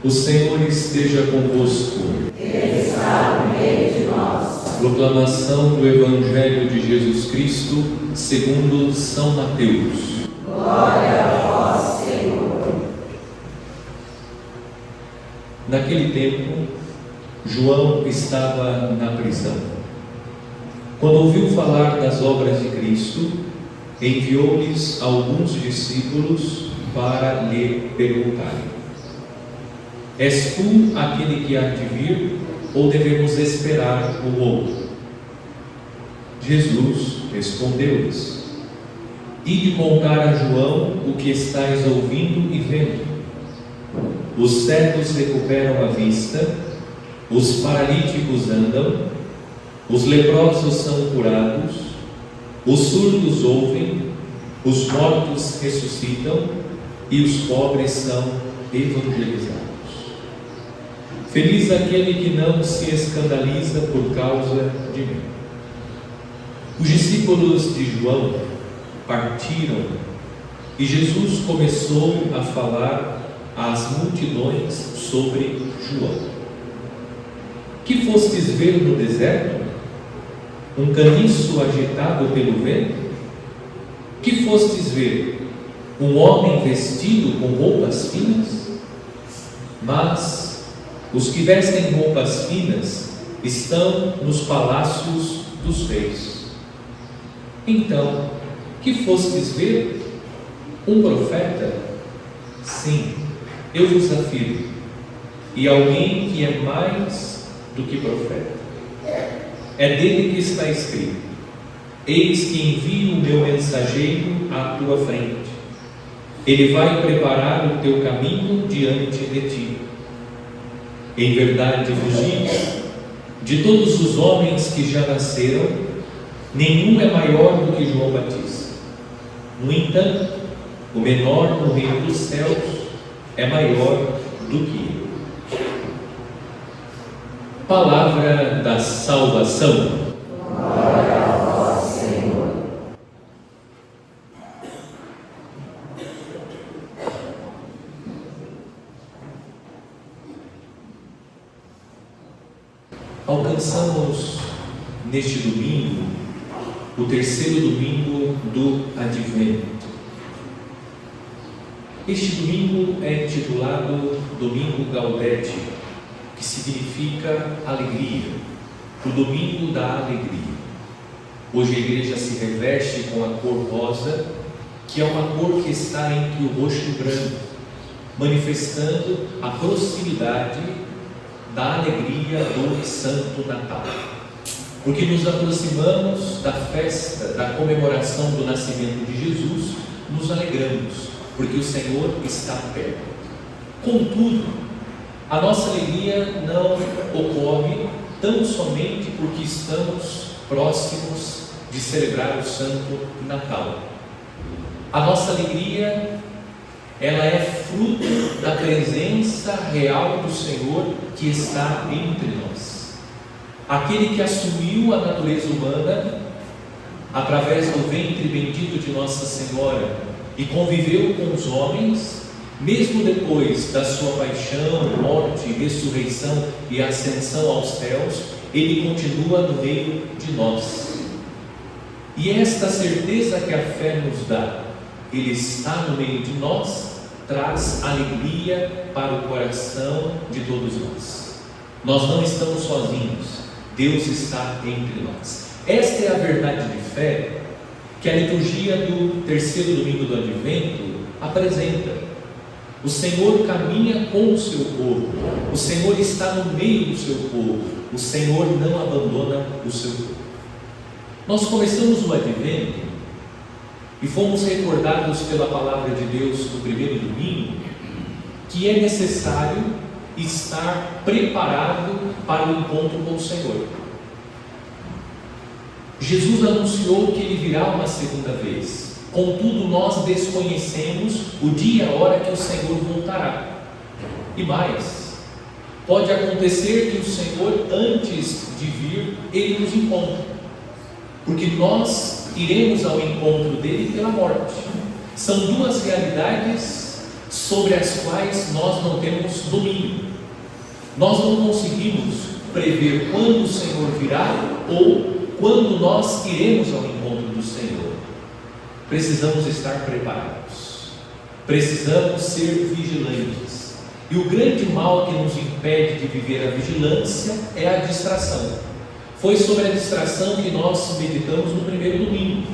O Senhor esteja convosco. Ele está no meio de nós. Proclamação do Evangelho de Jesus Cristo segundo São Mateus. Glória a vós, Senhor. Naquele tempo, João estava na prisão. Quando ouviu falar das obras de Cristo, enviou-lhes alguns discípulos para lhe perguntarem: És tu aquele que há de vir, ou devemos esperar o outro? Jesus respondeu-lhes: Ide contar a João o que estáis ouvindo e vendo. Os cegos recuperam a vista, os paralíticos andam, os leprosos são curados, os surdos ouvem, os mortos ressuscitam e os pobres são evangelizados. Feliz aquele que não se escandaliza por causa de mim. Os discípulos de João partiram e Jesus começou a falar às multidões sobre João. Que fostes ver no deserto? Um caniço agitado pelo vento? Que fostes ver? Um homem vestido com roupas finas? Mas os que vestem roupas finas estão nos palácios dos reis. Então, que fostes ver? Um profeta? Sim, eu vos afirmo, e alguém que é mais do que profeta. É dele que está escrito: Eis que envio o meu mensageiro à tua frente. Ele vai preparar o teu caminho diante de ti. Em verdade vos digo, de todos os homens que já nasceram, nenhum é maior do que João Batista. No entanto, o menor no reino dos céus é maior do que ele. Palavra da salvação. Glória a vós, Senhor. Alcançamos neste domingo o terceiro domingo do Advento. Este domingo é intitulado Domingo Gaudete, que significa alegria, o domingo da alegria. Hoje a igreja se reveste com a cor rosa, que é uma cor que está entre o roxo e o branco, manifestando a proximidade da alegria do Santo Natal. Porque nos aproximamos da festa, da comemoração do nascimento de Jesus, nos alegramos, porque o Senhor está perto. Contudo, a nossa alegria não ocorre tão somente porque estamos próximos de celebrar o Santo Natal. A nossa alegria, ela é fruto da presença real do Senhor que está entre nós. Aquele que assumiu a natureza humana através do ventre bendito de Nossa Senhora e conviveu com os homens, mesmo depois da sua paixão, morte, ressurreição e ascensão aos céus, ele continua no meio de nós. E esta certeza que a fé nos dá, ele está no meio de nós, traz alegria para o coração de todos nós. Nós não estamos sozinhos, Deus está entre nós. Esta é a verdade de fé que a liturgia do terceiro domingo do Advento apresenta. O Senhor caminha com o seu povo, o Senhor está no meio do seu povo, o Senhor não abandona o seu povo. Nós começamos o Advento e fomos recordados pela palavra de Deus no primeiro domingo que é necessário estar preparado para o encontro com o Senhor. Jesus anunciou que Ele virá uma segunda vez. Contudo, nós desconhecemos o dia e a hora que o Senhor voltará. E mais, pode acontecer que o Senhor, antes de vir, Ele nos encontre, porque nós iremos ao encontro dele pela morte. São duas realidades sobre as quais nós não temos domínio. Nós não conseguimos prever quando o Senhor virá ou quando nós iremos ao encontro do Senhor. Precisamos estar preparados, precisamos ser vigilantes, e o grande mal que nos impede de viver a vigilância é a distração. Foi sobre a distração que nós meditamos no primeiro domingo.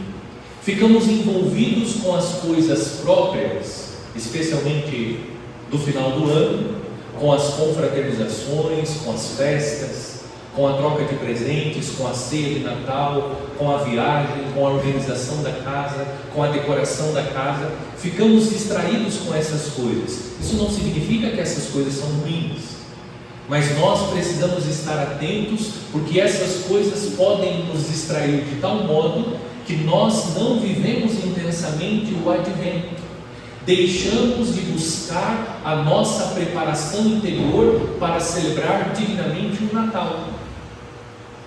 Ficamos envolvidos com as coisas próprias, especialmente do final do ano, com as confraternizações, com as festas, com a troca de presentes, com a ceia de Natal, com a viagem, com a organização da casa, com a decoração da casa. Ficamos distraídos com essas coisas. Isso não significa que essas coisas são ruins, mas nós precisamos estar atentos, porque essas coisas podem nos distrair de tal modo que nós não vivemos intensamente o Advento. Deixamos de buscar a nossa preparação interior para celebrar dignamente o Natal.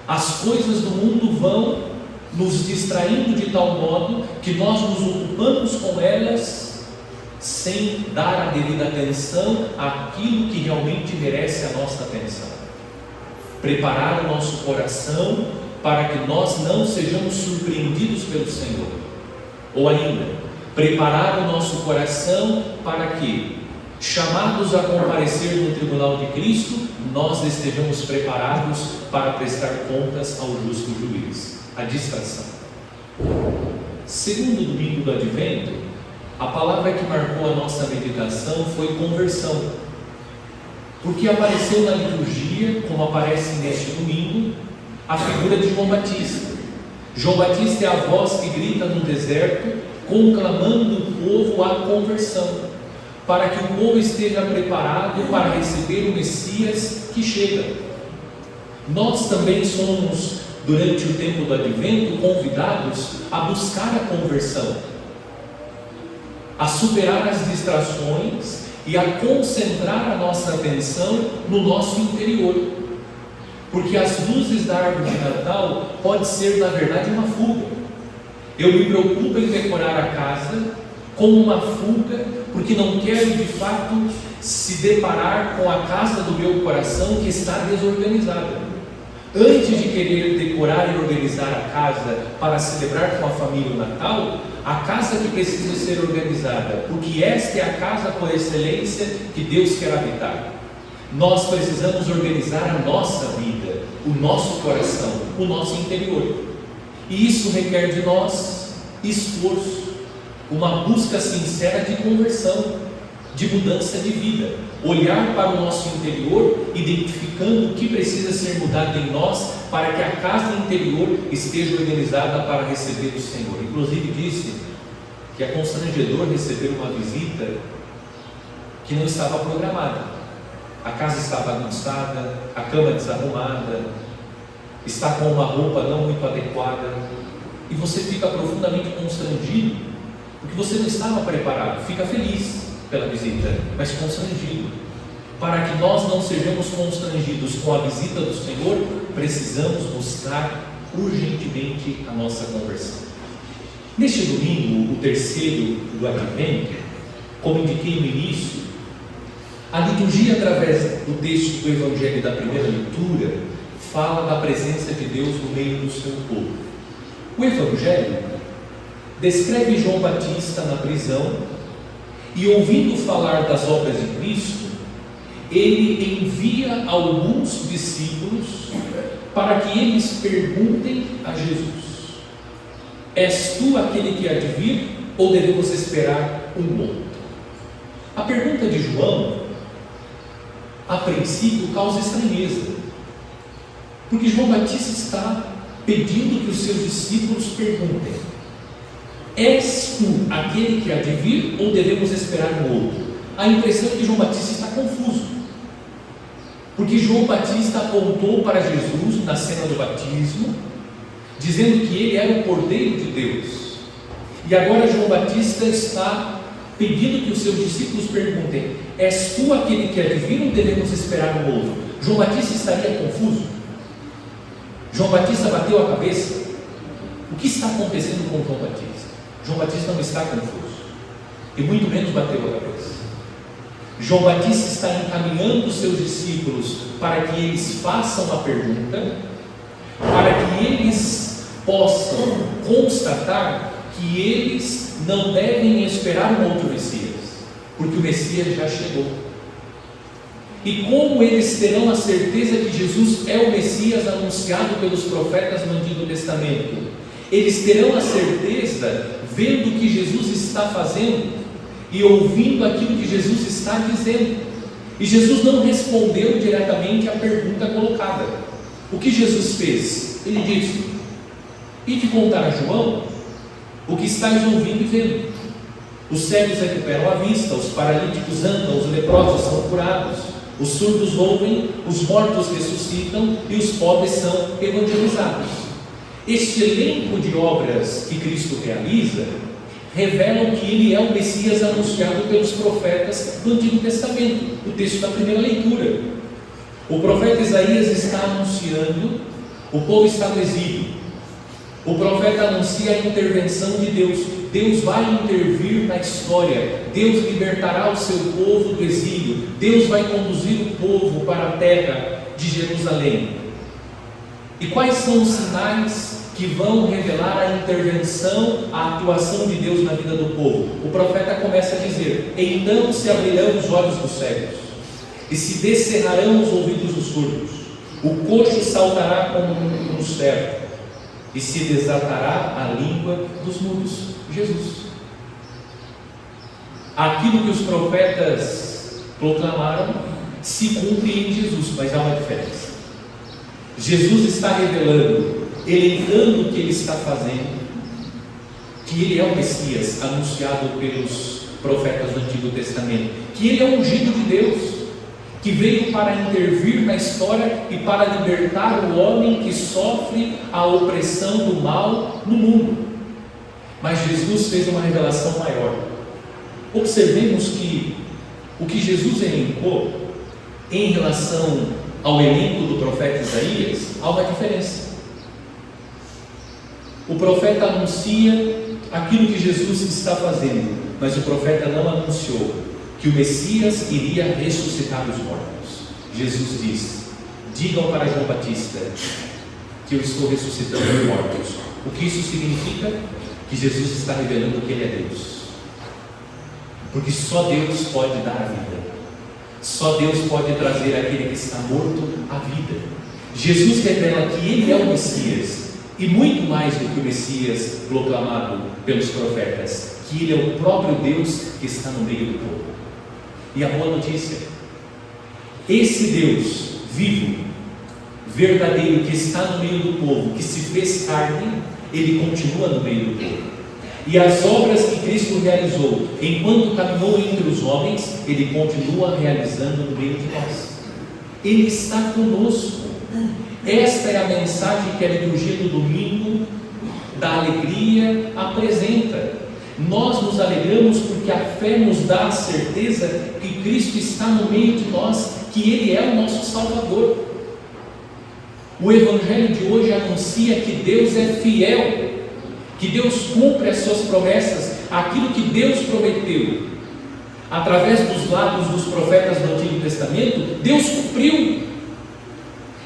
As coisas do mundo vão nos distraindo de tal modo que nós nos ocupamos com elas sem dar a devida atenção àquilo que realmente merece a nossa atenção. Preparar o nosso coração para que nós não sejamos surpreendidos pelo Senhor. Ou ainda, preparar o nosso coração para que, chamados a comparecer no tribunal de Cristo, nós estejamos preparados para prestar contas ao justo juiz. A distração. Segundo domingo do Advento, a palavra que marcou a nossa meditação foi conversão, porque apareceu na liturgia, como aparece neste domingo, a figura de João Batista. João Batista é a voz que grita no deserto, conclamando o povo à conversão, para que o povo esteja preparado para receber o Messias que chega. Nós também somos, durante o tempo do Advento, convidados a buscar a conversão, a superar as distrações e a concentrar a nossa atenção no nosso interior, porque as luzes da árvore de Natal pode ser, na verdade, uma fuga. Eu me preocupo em decorar a casa como uma fuga, porque não quero de fato se deparar com a casa do meu coração que está desorganizada. Antes de querer decorar e organizar a casa para celebrar com a família o Natal, a casa que precisa ser organizada, porque esta é a casa por excelência que Deus quer habitar. Nós precisamos organizar a nossa vida, o nosso coração, o nosso interior. E isso requer de nós esforço, uma busca sincera de conversão, de mudança de vida, olhar para o nosso interior, identificando o que precisa ser mudado em nós para que a casa interior esteja organizada para receber o Senhor. Inclusive disse que é constrangedor receber uma visita que não estava programada. A casa está bagunçada, a cama desarrumada, está com uma roupa não muito adequada, e você fica profundamente constrangido, porque você não estava preparado. Fica feliz pela visita, mas constrangido. Para que nós não sejamos constrangidos com a visita do Senhor, precisamos buscar urgentemente a nossa conversão. Neste domingo, o terceiro do Advento, como indiquei no início, a liturgia, através do texto do Evangelho da primeira leitura, fala da presença de Deus no meio do seu povo. O Evangelho descreve João Batista na prisão e ouvindo falar das obras de Cristo, ele envia alguns discípulos para que eles perguntem a Jesus: és tu aquele que há de vir, ou devemos esperar um outro? A pergunta de João, a princípio, causa estranheza, porque João Batista está pedindo que os seus discípulos perguntem: és tu aquele que há de vir, ou devemos esperar um outro? A impressão é que João Batista está confuso, porque João Batista apontou para Jesus na cena do batismo, dizendo que ele era o Cordeiro de Deus, e agora João Batista está pedindo que os seus discípulos perguntem: és tu aquele que há de vir, ou devemos esperar um outro? João Batista estaria confuso? João Batista bateu a cabeça? O que está acontecendo com João Batista? João Batista não está confuso, e muito menos bateu a cabeça. João Batista está encaminhando os seus discípulos para que eles façam a pergunta, para que eles possam constatar que eles não devem esperar um outro Messias, porque o Messias já chegou. E como eles terão a certeza que Jesus é o Messias anunciado pelos profetas no Antigo Testamento? Eles terão a certeza vendo o que Jesus está fazendo e ouvindo aquilo que Jesus está dizendo. E Jesus não respondeu diretamente à pergunta colocada. O que Jesus fez? Ele disse: ide contar a João o que estáis ouvindo e vendo. Os cegos recuperam a vista, os paralíticos andam, os leprosos são curados, os surdos ouvem, os mortos ressuscitam e os pobres são evangelizados. Este elenco de obras que Cristo realiza revelam que ele é o Messias anunciado pelos profetas do Antigo Testamento, o texto da primeira leitura. O profeta Isaías está anunciando: o povo está no exílio. O profeta anuncia a intervenção de Deus. Deus vai intervir na história. Deus libertará o seu povo do exílio. Deus vai conduzir o povo para a terra de Jerusalém. E quais são os sinais que vão revelar a intervenção, a atuação de Deus na vida do povo? O profeta começa a dizer: então se abrirão os olhos dos cegos, e se descerrarão os ouvidos dos surdos, o coxo saltará como um cervo, e se desatará a língua dos mudos. Jesus. Aquilo que os profetas proclamaram se cumpre em Jesus, mas há uma diferença. Jesus está revelando, elencando o que ele está fazendo, que ele é o Messias anunciado pelos profetas do Antigo Testamento, que ele é o ungido de Deus, que veio para intervir na história e para libertar o homem que sofre a opressão do mal no mundo. Mas Jesus fez uma revelação maior. Observemos que o que Jesus elencou em relação ao elenco do profeta Isaías, há uma diferença. O profeta anuncia aquilo que Jesus está fazendo, mas o profeta não anunciou que o Messias iria ressuscitar os mortos. Jesus diz: digam para João Batista que eu estou ressuscitando os mortos. O que isso significa? Que Jesus está revelando que ele é Deus, porque só Deus pode dar a vida, só Deus pode trazer aquele que está morto à vida. Jesus revela que ele é o Messias, e muito mais do que o Messias proclamado pelos profetas, que ele é o próprio Deus que está no meio do povo. E a boa notícia: esse Deus vivo, verdadeiro, que está no meio do povo, que se fez carne, ele continua no meio do povo. E as obras que Cristo realizou enquanto caminhou entre os homens, ele continua realizando no meio de nós. Ele está conosco. Esta é a mensagem que a liturgia do domingo da alegria apresenta. Nós nos alegramos porque a fé nos dá a certeza que Cristo está no meio de nós, que ele é o nosso Salvador. O Evangelho de hoje anuncia que Deus é fiel, que Deus cumpre as suas promessas, aquilo que Deus prometeu através dos lábios dos profetas do Antigo Testamento, Deus cumpriu.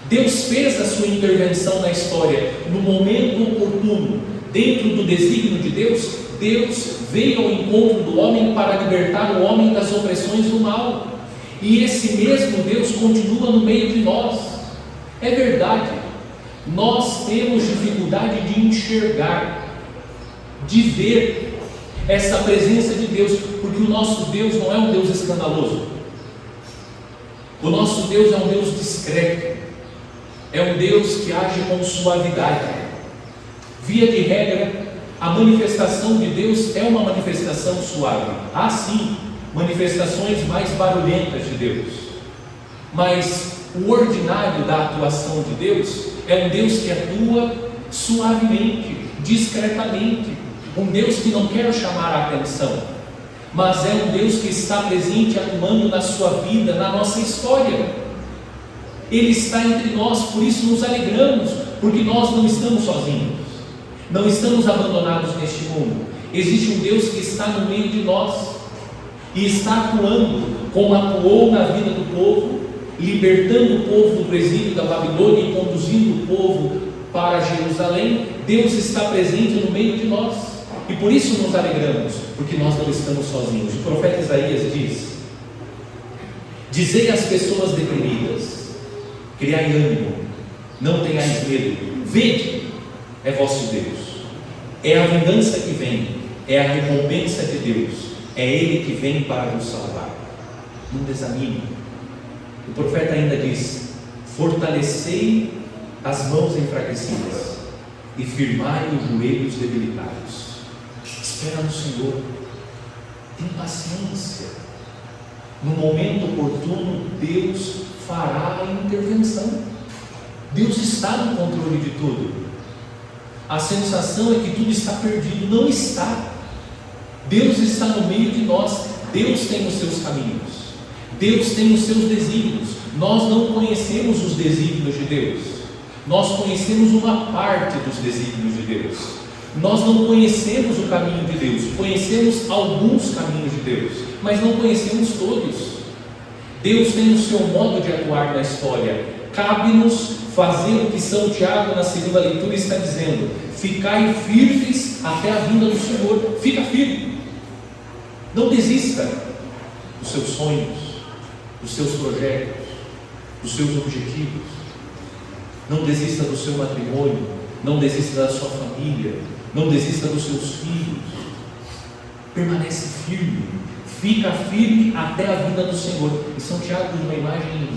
Deus fez a sua intervenção na história no momento oportuno, dentro do desígnio de Deus. Deus veio ao encontro do homem para libertar o homem das opressões do mal. E esse mesmo Deus continua no meio de nós. É verdade, nós temos dificuldade de enxergar, de ver essa presença de Deus, porque o nosso Deus não é um Deus escandaloso. O nosso Deus é um Deus discreto, é um Deus que age com suavidade. Via de regra, a manifestação de Deus é uma manifestação suave. Há sim manifestações mais barulhentas de Deus, mas o ordinário da atuação de Deus é um Deus que atua suavemente, discretamente, um Deus que não quer chamar a atenção, mas é um Deus que está presente, atuando na sua vida, na nossa história. Ele está entre nós, por isso nos alegramos, porque nós não estamos sozinhos, não estamos abandonados neste mundo. Existe um Deus que está no meio de nós e está atuando, como atuou na vida do povo, libertando o povo do exílio da Babilônia e conduzindo o povo para Jerusalém. Deus está presente no meio de nós e por isso nos alegramos, porque nós não estamos sozinhos. O profeta Isaías diz: dizei às pessoas deprimidas, criai ânimo, não tenhais medo, vede, é vosso Deus, é a vingança que vem, é a recompensa de Deus, é Ele que vem para vos salvar. Não desanime. O profeta ainda diz: fortalecei as mãos enfraquecidas e firmai os joelhos debilitados. Espera no Senhor, tem paciência. No momento oportuno, Deus fará a intervenção. Deus está no controle de tudo. A sensação é que tudo está perdido. Não está. Deus está no meio de nós. Deus tem os seus caminhos, Deus tem os seus desígnios. Nós não conhecemos os desígnios de Deus, nós conhecemos uma parte dos desígnios de Deus. Nós não conhecemos o caminho de Deus, conhecemos alguns caminhos de Deus, mas não conhecemos todos. Deus tem o seu modo de atuar na história. Cabe-nos fazer o que São Tiago, na segunda leitura, está dizendo: ficai firmes até a vinda do Senhor. Fica firme, não desista dos seus sonhos, dos seus projetos, dos seus objetivos. Não desista do seu matrimônio, não desista da sua família, não desista dos seus filhos. Permanece firme, fica firme até a vinda do Senhor. E São Tiago usa uma imagem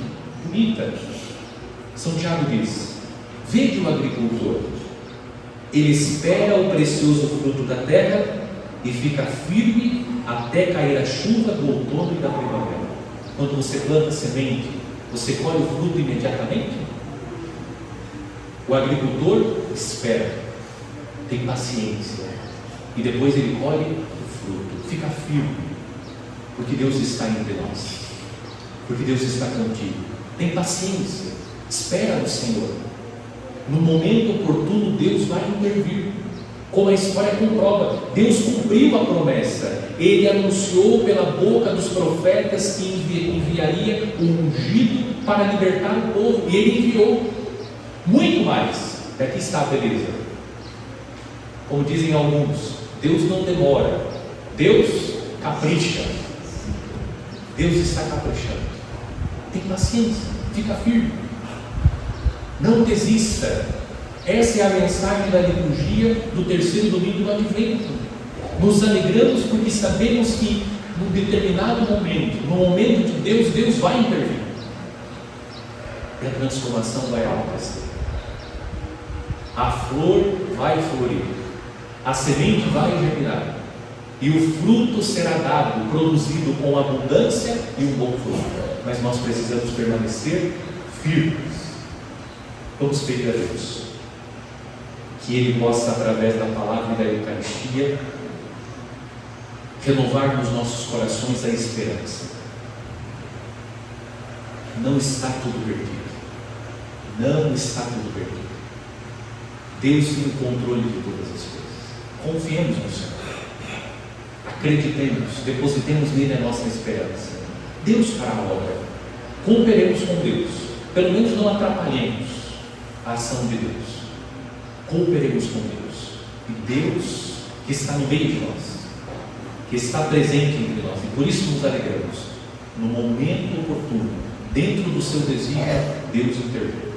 bonita. São Tiago diz: vede o agricultor, ele espera o precioso fruto da terra e fica firme até cair a chuva do outono e da primavera. Quando você planta semente, você colhe o fruto imediatamente? O agricultor espera, tem paciência, e depois ele colhe o fruto. Fica firme, porque Deus está entre nós, porque Deus está contigo. Tem paciência, espera no Senhor. No momento oportuno, Deus vai intervir. Como a história comprova, Deus cumpriu a promessa. Ele anunciou pela boca dos profetas que enviaria o ungido para libertar o povo, e Ele enviou muito mais. Aqui está a beleza. Como dizem alguns, Deus não demora, Deus capricha. Deus está caprichando. Tem paciência, fica firme, não desista. Essa é a mensagem da liturgia do terceiro domingo do Advento. Nos alegramos porque sabemos que num determinado momento, no momento de Deus, Deus vai intervir e a transformação vai acontecer. A flor vai florir, a semente vai germinar e o fruto será dado, produzido com abundância e um bom fruto. Mas nós precisamos permanecer firmes. Vamos pedir a Deus que Ele possa, através da palavra e da Eucaristia, renovar nos nossos corações a esperança. Não está tudo perdido. Não está tudo perdido. Deus tem o controle de todas as coisas. Confiemos no Senhor. Acreditemos, depositemos nele a nossa esperança. Deus fará a obra. Cooperemos com Deus. Pelo menos não atrapalhemos a ação de Deus. Cooperemos com Deus. E Deus que está no meio de nós, que está presente entre nós, e por isso nos alegramos. No momento oportuno, dentro do seu desígnio, Deus intervém.